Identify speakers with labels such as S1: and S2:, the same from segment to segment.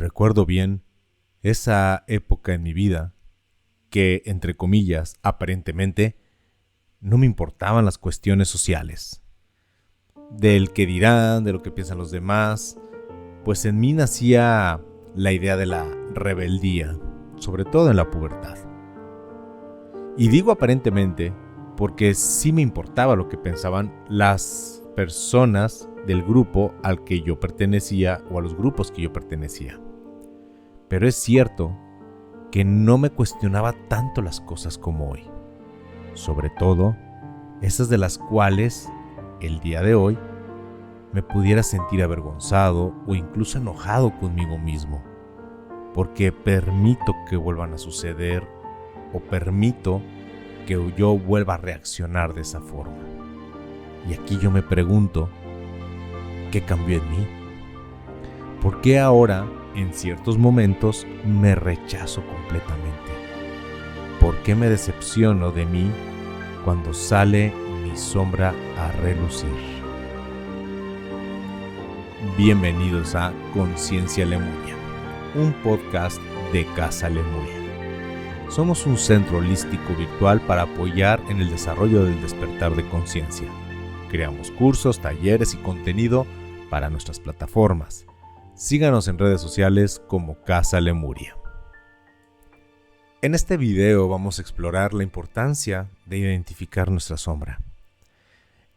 S1: Recuerdo bien esa época en mi vida que, entre comillas, aparentemente, no me importaban las cuestiones sociales. Del que dirán, de lo que piensan los demás, pues en mí nacía la idea de la rebeldía, sobre todo en la pubertad. Y digo aparentemente porque sí me importaba lo que pensaban las personas del grupo al que yo pertenecía o a los grupos que yo pertenecía. Pero es cierto que no me cuestionaba tanto las cosas como hoy. Sobre todo, esas de las cuales, el día de hoy, me pudiera sentir avergonzado o incluso enojado conmigo mismo, porque permito que vuelvan a suceder o permito que yo vuelva a reaccionar de esa forma. Y aquí yo me pregunto, ¿qué cambió en mí? ¿Por qué ahora, en ciertos momentos, me rechazo completamente? ¿Por qué me decepciono de mí cuando sale mi sombra a relucir? Bienvenidos a Conciencia Lemuria, un podcast de Casa Lemuria. Somos un centro holístico virtual para apoyar en el desarrollo del despertar de conciencia. Creamos cursos, talleres y contenido para nuestras plataformas. Síganos en redes sociales como Casa Lemuria. En este video vamos a explorar la importancia de identificar nuestra sombra.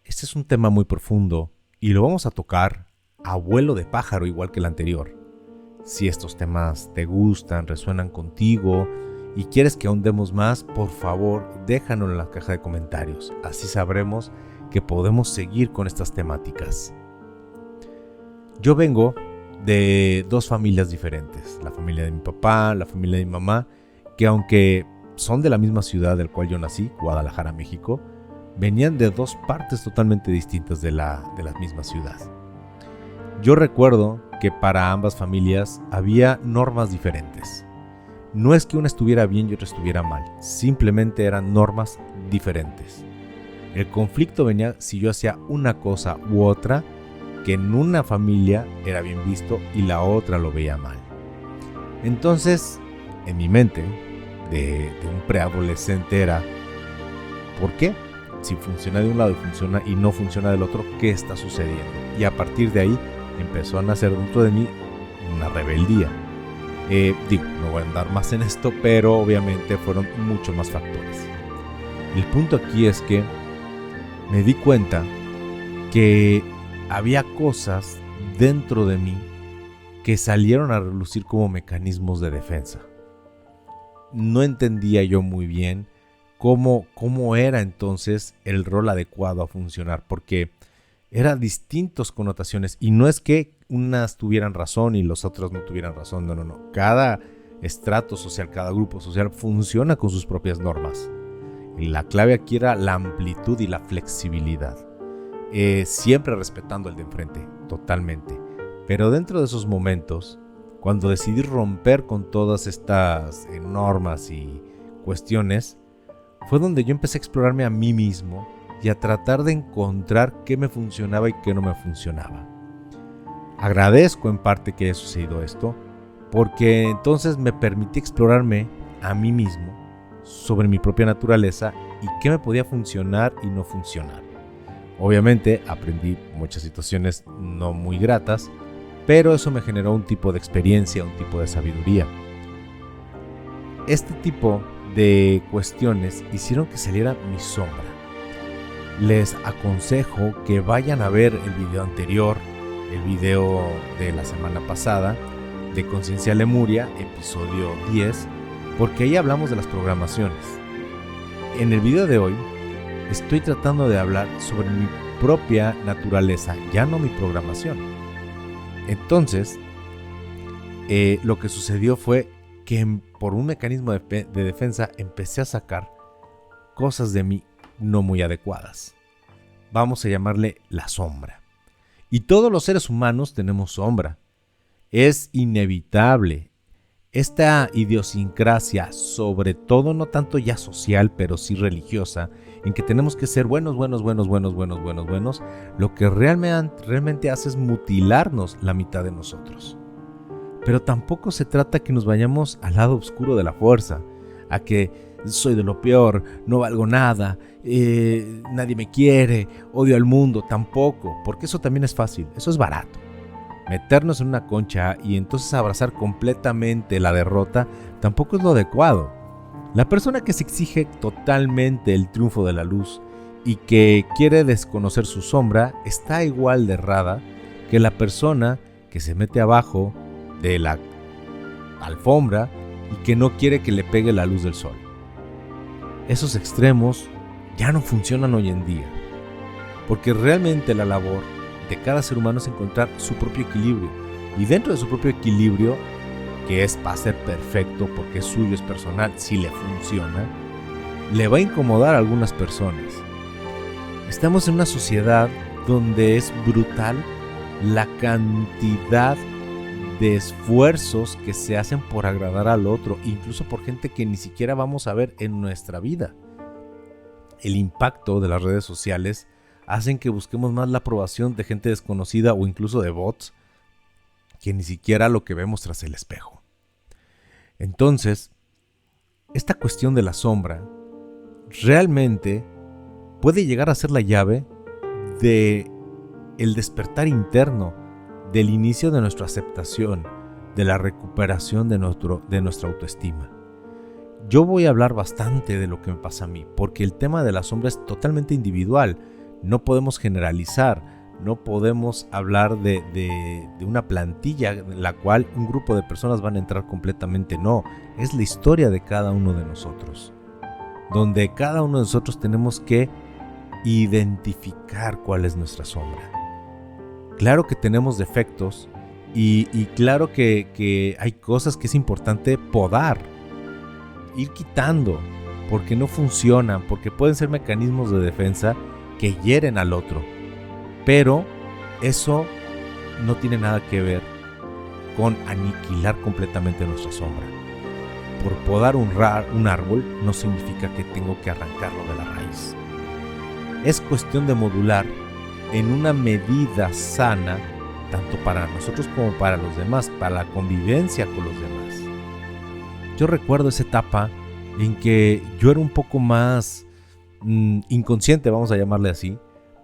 S1: Este es un tema muy profundo y lo vamos a tocar a vuelo de pájaro igual que el anterior. Si estos temas te gustan, resuenan contigo y quieres que ahondemos más, por favor déjanos en la caja de comentarios. Así sabremos que podemos seguir con estas temáticas. Yo vengo de dos familias diferentes, la familia de mi papá, la familia de mi mamá, que aunque son de la misma ciudad del cual yo nací, Guadalajara, México, venían de dos partes totalmente distintas de la misma ciudad. Yo recuerdo que para ambas familias había normas diferentes. No es que una estuviera bien y otra estuviera mal, simplemente eran normas diferentes. El conflicto venía si yo hacía una cosa u otra, que en una familia era bien visto y la otra lo veía mal. Entonces, en mi mente, de un preadolescente era, ¿por qué? Si funciona de un lado y no funciona del otro, ¿qué está sucediendo? Y a partir de ahí empezó a nacer dentro de mí una rebeldía. No voy a andar más en esto, pero obviamente fueron muchos más factores. El punto aquí es que me di cuenta que había cosas dentro de mí que salieron a relucir como mecanismos de defensa. No entendía yo muy bien cómo era entonces el rol adecuado a funcionar, porque eran distintas connotaciones y no es que unas tuvieran razón y los otros no tuvieran razón, no. Cada estrato social, cada grupo social funciona con sus propias normas. Y la clave aquí era la amplitud y la flexibilidad. Siempre respetando el de enfrente, totalmente. Pero dentro de esos momentos, cuando decidí romper con todas estas normas y cuestiones, fue donde yo empecé a explorarme a mí mismo y a tratar de encontrar qué me funcionaba y qué no me funcionaba. Agradezco en parte que haya sucedido esto, porque entonces me permití explorarme a mí mismo sobre mi propia naturaleza y qué me podía funcionar y no funcionar. Obviamente aprendí muchas situaciones no muy gratas, pero eso me generó un tipo de experiencia, un tipo de sabiduría. Este tipo de cuestiones hicieron que saliera mi sombra. Les aconsejo que vayan a ver el video anterior, el video de la semana pasada de Conciencia Lemuria, episodio 10, porque ahí hablamos de las programaciones. En el video de hoy estoy tratando de hablar sobre mi propia naturaleza, ya no mi programación. Entonces, lo que sucedió fue que por un mecanismo de defensa empecé a sacar cosas de mí no muy adecuadas. Vamos a llamarle la sombra. Y todos los seres humanos tenemos sombra. Es inevitable. Esta idiosincrasia, sobre todo no tanto ya social, pero sí religiosa, en que tenemos que ser buenos, lo que realmente hace es mutilarnos la mitad de nosotros. Pero tampoco se trata que nos vayamos al lado oscuro de la fuerza, a que soy de lo peor, no valgo nada, nadie me quiere, odio al mundo, tampoco, porque eso también es fácil, eso es barato. Meternos en una concha y entonces abrazar completamente la derrota tampoco es lo adecuado. La persona que se exige totalmente el triunfo de la luz y que quiere desconocer su sombra está igual de errada que la persona que se mete abajo de la alfombra y que no quiere que le pegue la luz del sol. Esos extremos ya no funcionan hoy en día, porque realmente la labor de cada ser humano es encontrar su propio equilibrio, y dentro de su propio equilibrio, que va a ser perfecto porque es suyo, es personal, si le funciona, le va a incomodar a algunas personas. Estamos en una sociedad donde es brutal la cantidad de esfuerzos que se hacen por agradar al otro, incluso por gente que ni siquiera vamos a ver en nuestra vida. El impacto de las redes sociales hacen que busquemos más la aprobación de gente desconocida o incluso de bots que ni siquiera lo que vemos tras el espejo. Entonces, esta cuestión de la sombra realmente puede llegar a ser la llave de el despertar interno, del inicio de nuestra aceptación, de la recuperación de nuestra autoestima. Yo voy a hablar bastante de lo que me pasa a mí, porque el tema de la sombra es totalmente individual. No podemos generalizar, no podemos hablar de una plantilla en la cual un grupo de personas van a entrar completamente. No, es la historia de cada uno de nosotros, donde cada uno de nosotros tenemos que identificar cuál es nuestra sombra. Claro que tenemos defectos y claro que hay cosas que es importante podar, ir quitando, porque no funcionan, porque pueden ser mecanismos de defensa que hieren al otro. Pero eso no tiene nada que ver con aniquilar completamente nuestra sombra. Por podar un árbol no significa que tengo que arrancarlo de la raíz. Es cuestión de modular en una medida sana, tanto para nosotros como para los demás, para la convivencia con los demás. Yo recuerdo esa etapa en que yo era un poco más inconsciente, vamos a llamarle así,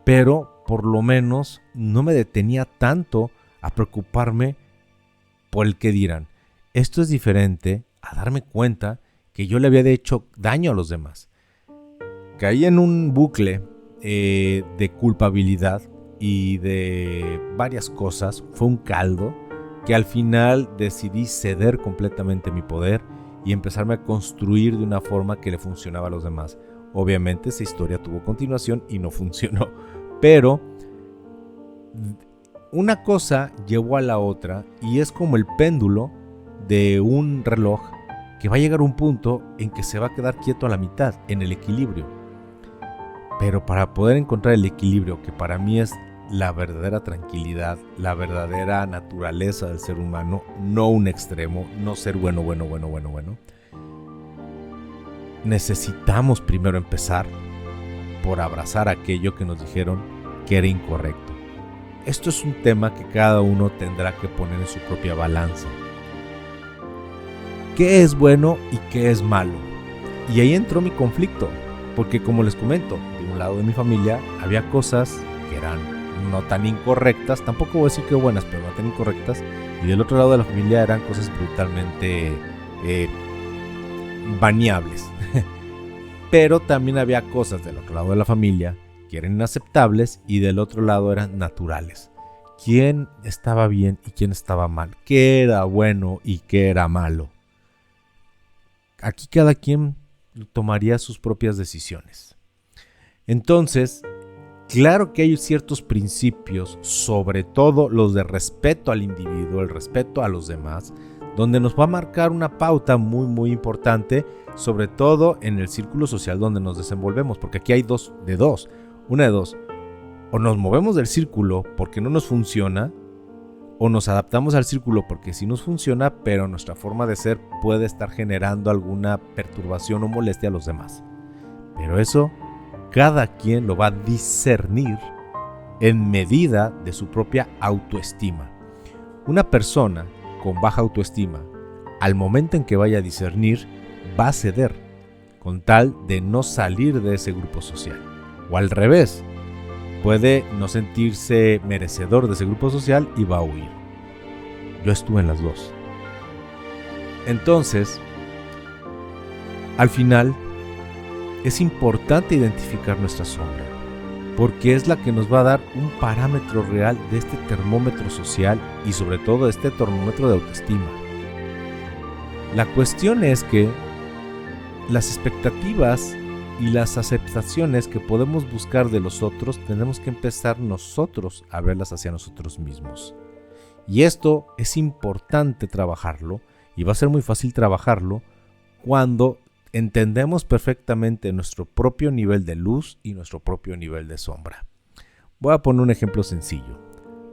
S1: pero por lo menos no me detenía tanto a preocuparme por el que dirán. Esto es diferente a darme cuenta que yo le había hecho daño a los demás. Caí en un bucle de culpabilidad y de varias cosas. Fue un caldo que al final decidí ceder completamente mi poder y empezarme a construir de una forma que le funcionaba a los demás. Obviamente esa historia tuvo continuación y no funcionó, pero una cosa llevó a la otra y es como el péndulo de un reloj que va a llegar a un punto en que se va a quedar quieto a la mitad, en el equilibrio. Pero para poder encontrar el equilibrio, que para mí es la verdadera tranquilidad, la verdadera naturaleza del ser humano, no un extremo, no ser bueno, necesitamos primero empezar por abrazar aquello que nos dijeron que era incorrecto. Esto es un tema que cada uno tendrá que poner en su propia balanza. ¿Qué es bueno y qué es malo? Y ahí entró mi conflicto, porque como les comento, de un lado de mi familia había cosas que eran no tan incorrectas, tampoco voy a decir que buenas, pero no tan incorrectas, y del otro lado de la familia eran cosas brutalmente baneables. Pero también había cosas del otro lado de la familia que eran inaceptables y del otro lado eran naturales. ¿Quién estaba bien y quién estaba mal? ¿Qué era bueno y qué era malo? Aquí cada quien tomaría sus propias decisiones. Entonces, claro que hay ciertos principios, sobre todo los de respeto al individuo, el respeto a los demás, donde nos va a marcar una pauta muy muy importante, sobre todo en el círculo social donde nos desenvolvemos, porque aquí hay una de dos, o nos movemos del círculo porque no nos funciona, o nos adaptamos al círculo porque sí nos funciona, pero nuestra forma de ser puede estar generando alguna perturbación o molestia a los demás. Pero eso, cada quien lo va a discernir en medida de su propia autoestima. Una persona con baja autoestima, al momento en que vaya a discernir, va a ceder, con tal de no salir de ese grupo social. O al revés, puede no sentirse merecedor de ese grupo social y va a huir. Yo estuve en las dos. Entonces, al final, es importante identificar nuestra sombra, porque es la que nos va a dar un parámetro real de este termómetro social y sobre todo de este termómetro de autoestima. La cuestión es que las expectativas y las aceptaciones que podemos buscar de los otros, tenemos que empezar nosotros a verlas hacia nosotros mismos. Y esto es importante trabajarlo, y va a ser muy fácil trabajarlo cuando entendemos perfectamente nuestro propio nivel de luz y nuestro propio nivel de sombra. Voy a poner un ejemplo sencillo.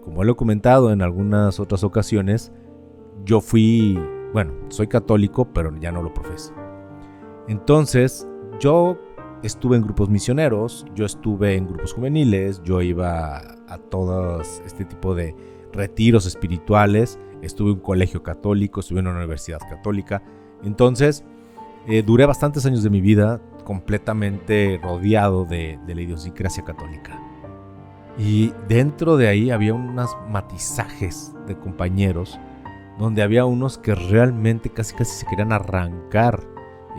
S1: Como lo he comentado en algunas otras ocasiones, soy católico, pero ya no lo profeso. Entonces, yo estuve en grupos misioneros, yo estuve en grupos juveniles, yo iba a todos este tipo de retiros espirituales, estuve en un colegio católico, estuve en una universidad católica. Entonces, duré bastantes años de mi vida completamente rodeado de la idiosincrasia católica. Y dentro de ahí había unos matizajes de compañeros, donde había unos que realmente casi se querían arrancar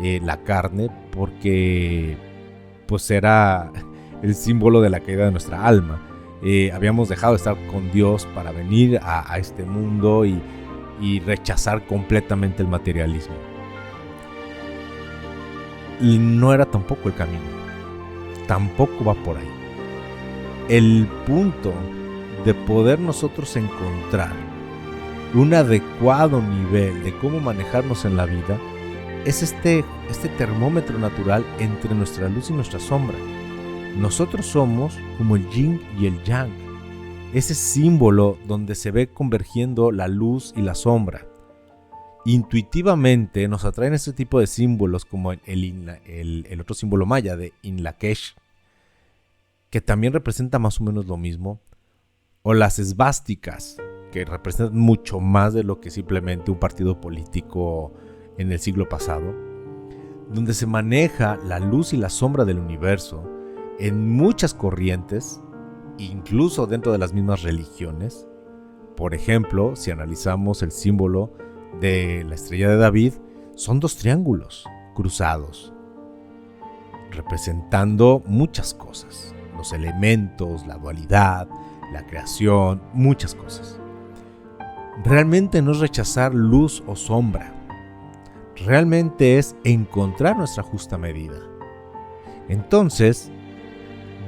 S1: la carne, porque pues era el símbolo de la caída de nuestra alma. Habíamos dejado de estar con Dios para venir a este mundo y rechazar completamente el materialismo. Y no era tampoco el camino, tampoco va por ahí. El punto de poder nosotros encontrar un adecuado nivel de cómo manejarnos en la vida es este termómetro natural entre nuestra luz y nuestra sombra. Nosotros somos como el yin y el yang, ese símbolo donde se ve convergiendo la luz y la sombra. Intuitivamente nos atraen este tipo de símbolos como el otro símbolo maya de Inlakesh, que también representa más o menos lo mismo, o las esvásticas, que representan mucho más de lo que simplemente un partido político en el siglo pasado, donde se maneja la luz y la sombra del universo en muchas corrientes, incluso dentro de las mismas religiones. Por ejemplo, si analizamos el símbolo de la estrella de David, son dos triángulos cruzados, representando muchas cosas, los elementos, la dualidad, la creación, muchas cosas. Realmente no es rechazar luz o sombra, realmente es encontrar nuestra justa medida. Entonces,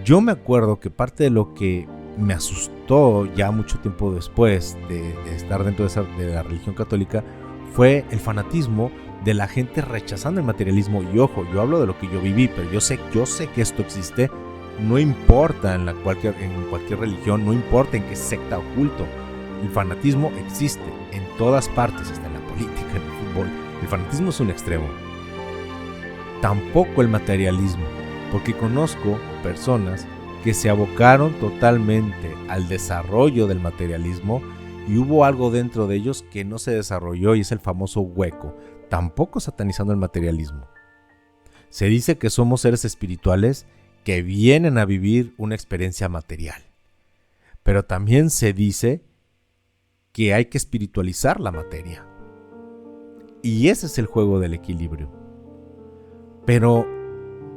S1: yo me acuerdo que parte de lo que me asustó ya mucho tiempo después de estar dentro de la religión católica fue el fanatismo de la gente rechazando el materialismo. Y ojo, yo hablo de lo que yo viví, pero yo sé que esto existe, no importa en cualquier religión, no importa en qué secta o culto. El fanatismo existe en todas partes, hasta en la política, en el fútbol. El fanatismo es un extremo. Tampoco el materialismo, porque conozco personas que se abocaron totalmente al desarrollo del materialismo y hubo algo dentro de ellos que no se desarrolló y es el famoso hueco, tampoco satanizando el materialismo. Se dice que somos seres espirituales que vienen a vivir una experiencia material, pero también se dice que hay que espiritualizar la materia. Y ese es el juego del equilibrio.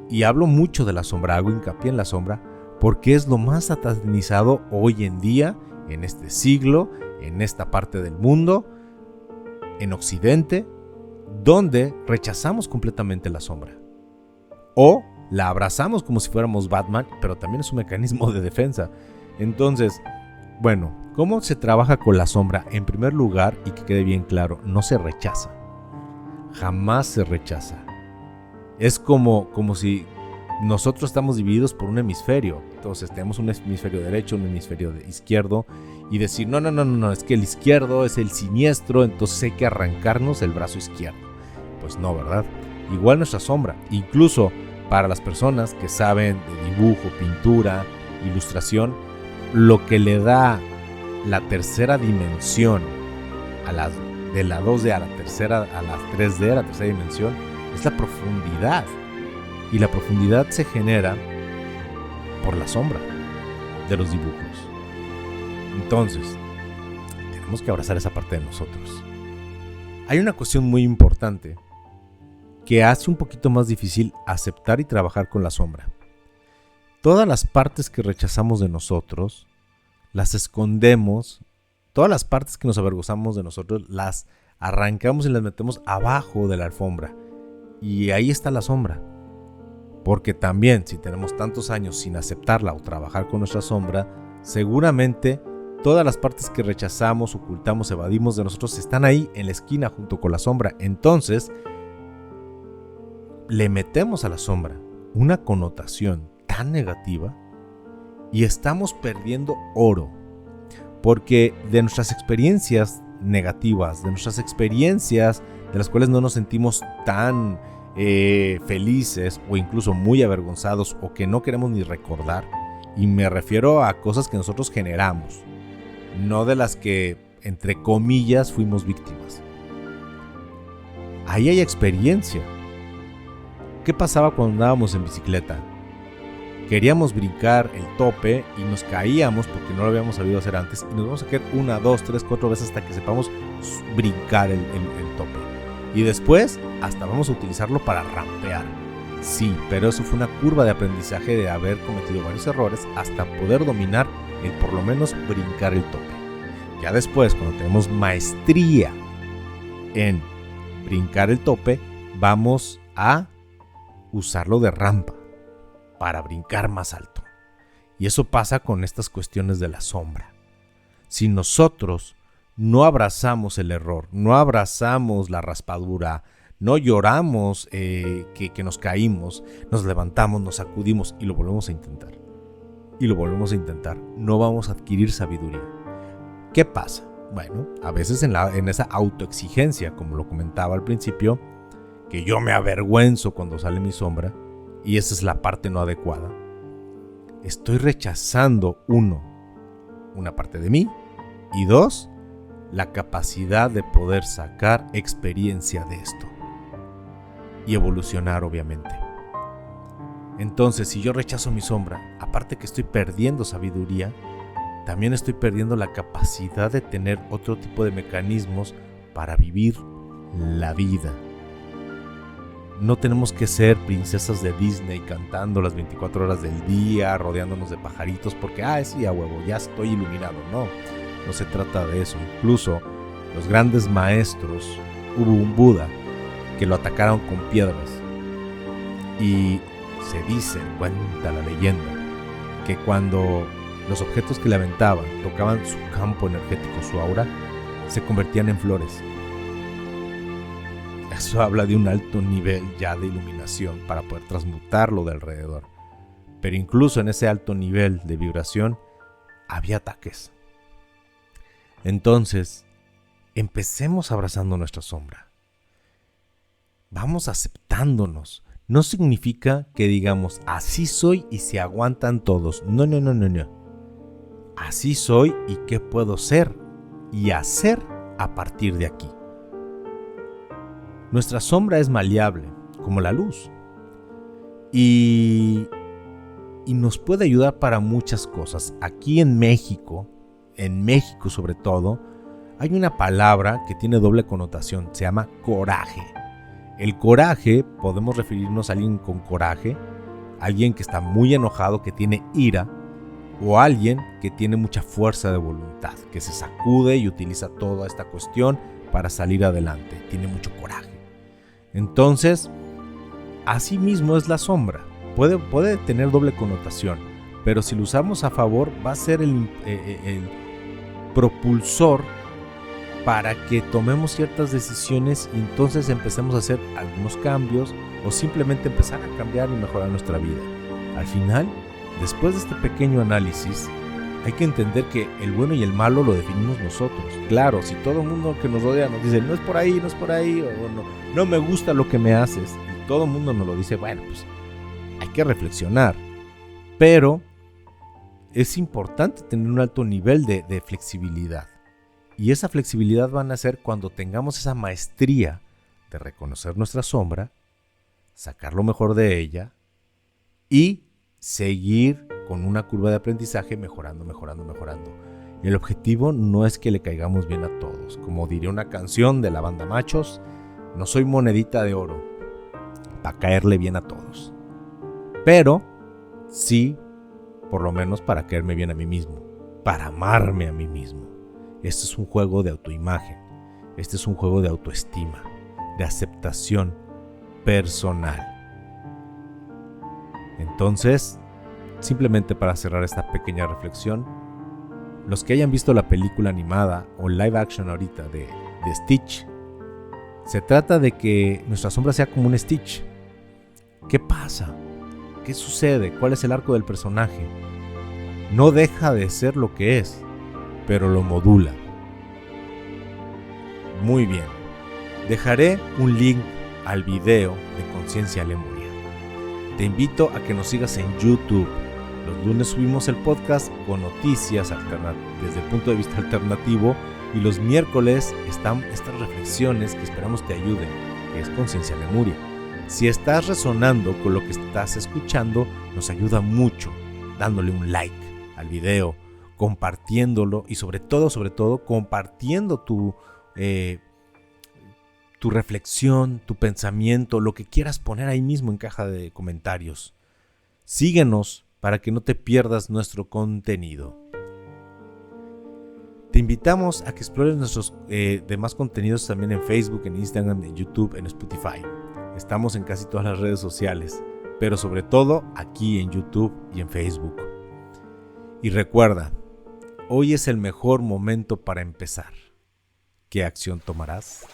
S1: Y hablo mucho de la sombra, hago hincapié en la sombra, porque es lo más satanizado hoy en día, en este siglo, en esta parte del mundo, en Occidente, donde rechazamos completamente la sombra. O la abrazamos como si fuéramos Batman, pero también es un mecanismo de defensa. Entonces, bueno, ¿cómo se trabaja con la sombra? En primer lugar, y que quede bien claro, no se rechaza. Jamás se rechaza. Es como si nosotros estamos divididos por un hemisferio. Entonces tenemos un hemisferio derecho, un hemisferio izquierdo, y decir, no, es que el izquierdo es el siniestro, entonces hay que arrancarnos el brazo izquierdo. Pues no, ¿verdad? Igual nuestra sombra, incluso para las personas que saben de dibujo, pintura, ilustración, lo que le da la tercera dimensión de la 2D a la tercera, a la 3D, a la tercera dimensión, es la profundidad. Y la profundidad se genera por la sombra de los dibujos. Entonces, tenemos que abrazar esa parte de nosotros. Hay una cuestión muy importante que hace un poquito más difícil aceptar y trabajar con la sombra. Todas las partes que rechazamos de nosotros, las escondemos. Todas las partes que nos avergonzamos de nosotros, las arrancamos y las metemos abajo de la alfombra. Y ahí está la sombra. Porque también, si tenemos tantos años sin aceptarla o trabajar con nuestra sombra, seguramente todas las partes que rechazamos, ocultamos, evadimos de nosotros están ahí en la esquina junto con la sombra. Entonces, le metemos a la sombra una connotación tan negativa y estamos perdiendo oro. Porque de nuestras experiencias negativas, de nuestras experiencias de las cuales no nos sentimos tan felices o incluso muy avergonzados o que no queremos ni recordar, y me refiero a cosas que nosotros generamos, no de las que, entre comillas, fuimos víctimas. Ahí hay experiencia. ¿Qué pasaba cuando andábamos en bicicleta? Queríamos brincar el tope y nos caíamos porque no lo habíamos sabido hacer antes y nos vamos a caer 1, 2, 3, 4 veces hasta que sepamos brincar el tope. Y después hasta vamos a utilizarlo para rampear. Sí, pero eso fue una curva de aprendizaje de haber cometido varios errores hasta poder dominar el por lo menos brincar el tope. Ya después, cuando tenemos maestría en brincar el tope, vamos a usarlo de rampa para brincar más alto. Y eso pasa con estas cuestiones de la sombra. Si nosotros no abrazamos el error, no abrazamos la raspadura, no lloramos que nos caímos, nos levantamos, nos sacudimos y lo volvemos a intentar. Y lo volvemos a intentar. No vamos a adquirir sabiduría. ¿Qué pasa? Bueno, a veces en esa autoexigencia, como lo comentaba al principio, que yo me avergüenzo cuando sale mi sombra, y esa es la parte no adecuada. Estoy rechazando, una parte de mí, y 2, la capacidad de poder sacar experiencia de esto y evolucionar, obviamente. Entonces, si yo rechazo mi sombra, aparte que estoy perdiendo sabiduría, también estoy perdiendo la capacidad de tener otro tipo de mecanismos para vivir la vida. No tenemos que ser princesas de Disney cantando las 24 horas del día, rodeándonos de pajaritos, porque, sí, a huevo, ya estoy iluminado. No se trata de eso. Incluso los grandes maestros, hubo un Buda que lo atacaron con piedras. Y se dice, cuenta la leyenda, que cuando los objetos que le aventaban tocaban su campo energético, su aura, se convertían en flores. Eso habla de un alto nivel ya de iluminación para poder transmutar lo de alrededor. Pero incluso en ese alto nivel de vibración había ataques. Entonces, empecemos abrazando nuestra sombra. Vamos aceptándonos. No significa que digamos, así soy y se aguantan todos. No. Así soy y qué puedo ser y hacer a partir de aquí. Nuestra sombra es maleable, como la luz. Y nos puede ayudar para muchas cosas. Aquí en México sobre todo, hay una palabra que tiene doble connotación. Se llama coraje. El coraje, podemos referirnos a alguien con coraje, alguien que está muy enojado, que tiene ira, o alguien que tiene mucha fuerza de voluntad, que se sacude y utiliza toda esta cuestión para salir adelante. Tiene mucho coraje. Entonces, así mismo es la sombra. Puede tener doble connotación, pero si lo usamos a favor, va a ser el propulsor para que tomemos ciertas decisiones y entonces empecemos a hacer algunos cambios o simplemente empezar a cambiar y mejorar nuestra vida. Al final, después de este pequeño análisis, hay que entender que el bueno y el malo lo definimos nosotros. Claro, si todo el mundo que nos rodea nos dice no es por ahí, o no me gusta lo que me haces, y todo el mundo nos lo dice, bueno, pues hay que reflexionar. Pero es importante tener un alto nivel de flexibilidad Y esa flexibilidad va a nacer cuando tengamos esa maestría de reconocer nuestra sombra, sacar lo mejor de ella y seguir con una curva de aprendizaje mejorando. El objetivo no es que le caigamos bien a todos. Como diría una canción de la banda Machos, no soy monedita de oro para caerle bien a todos. Pero sí, por lo menos para caerme bien a mí mismo, para amarme a mí mismo. Este es un juego de autoimagen, este es un juego de autoestima, de aceptación personal. Entonces, simplemente para cerrar esta pequeña reflexión, los que hayan visto la película animada o live action ahorita de Stitch, se trata de que nuestra sombra sea como un Stitch. ¿Qué pasa? ¿Qué sucede? ¿Cuál es el arco del personaje? No deja de ser lo que es, pero lo modula. Muy bien. Dejaré un link al video de Conciencia Lemuria. Te invito a que nos sigas en YouTube. Los lunes subimos el podcast con noticias desde el punto de vista alternativo y los miércoles están estas reflexiones que esperamos te ayuden, que es Conciencia Lemuria. Si estás resonando con lo que estás escuchando, nos ayuda mucho dándole un like al video, compartiéndolo y sobre todo compartiendo tu reflexión, tu pensamiento, lo que quieras poner ahí mismo en caja de comentarios. Síguenos para que no te pierdas nuestro contenido. Te invitamos a que explores nuestros demás contenidos también en Facebook, en Instagram, en YouTube, en Spotify. Estamos en casi todas las redes sociales, pero sobre todo aquí en YouTube y en Facebook. Y recuerda, hoy es el mejor momento para empezar. ¿Qué acción tomarás?